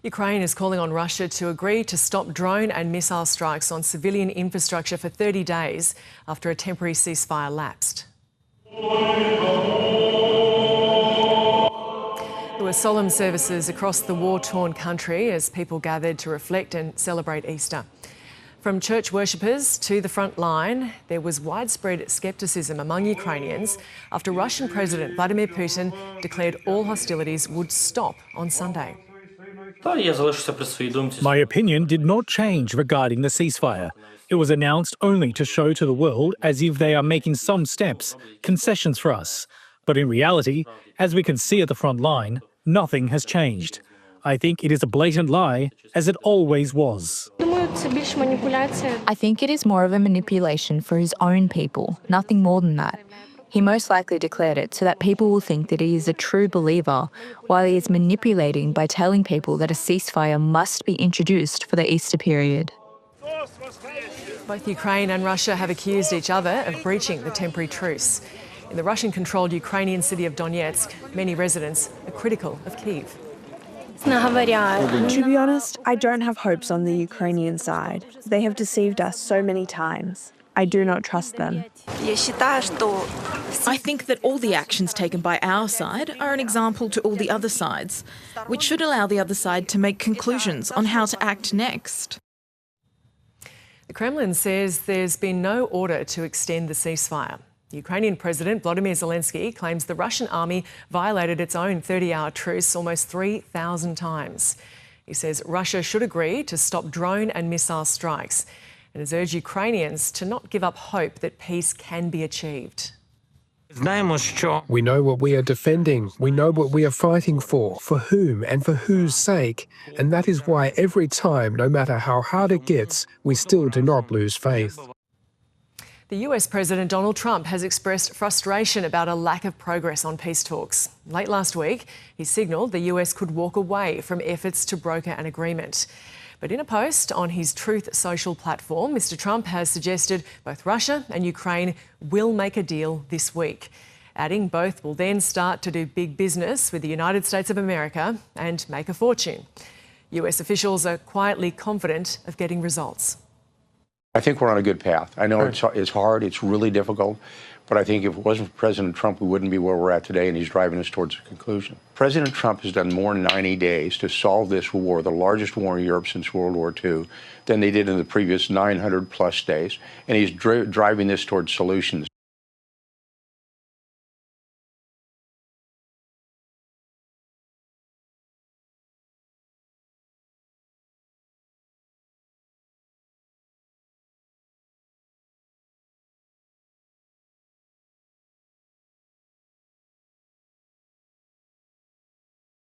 Ukraine is calling on Russia to agree to stop drone and missile strikes on civilian infrastructure for 30 days after a temporary ceasefire lapsed. There were solemn services across the war-torn country as people gathered to reflect and celebrate Easter. From church worshippers to the front line, there was widespread scepticism among Ukrainians after Russian President Vladimir Putin declared all hostilities would stop on Sunday. My opinion did not change regarding the ceasefire. It was announced only to show to the world as if they are making some steps, concessions for us. But in reality, as we can see at the front line, nothing has changed. I think it is a blatant lie, as it always was. I think it is more of a manipulation for his own people, nothing more than that. He most likely declared it so that people will think that he is a true believer, while he is manipulating by telling people that a ceasefire must be introduced for the Easter period. Both Ukraine and Russia have accused each other of breaching the temporary truce. In the Russian-controlled Ukrainian city of Donetsk, many residents are critical of Kyiv. To be honest, I don't have hopes on the Ukrainian side. They have deceived us so many times. I do not trust them. I think that all the actions taken by our side are an example to all the other sides, which should allow the other side to make conclusions on how to act next. The Kremlin says there's been no order to extend the ceasefire. Ukrainian President Volodymyr Zelenskyy claims the Russian army violated its own 30-hour truce almost 3,000 times. He says Russia should agree to stop drone and missile strikes and has urged Ukrainians to not give up hope that peace can be achieved. We know what we are defending. We know what we are fighting for whom and for whose sake. And that is why every time, no matter how hard it gets, we still do not lose faith. The US President Donald Trump has expressed frustration about a lack of progress on peace talks. Late last week, he signalled the US could walk away from efforts to broker an agreement. But in a post on his Truth Social platform, Mr. Trump has suggested both Russia and Ukraine will make a deal this week, adding both will then start to do big business with the United States of America and make a fortune. US officials are quietly confident of getting results. I think we're on a good path. I know it's hard, it's really difficult, but I think if it wasn't for President Trump, we wouldn't be where we're at today, and he's driving us towards a conclusion. President Trump has done more in 90 days to solve this war, the largest war in Europe since World War II, than they did in the previous 900-plus days, and he's driving this towards solutions.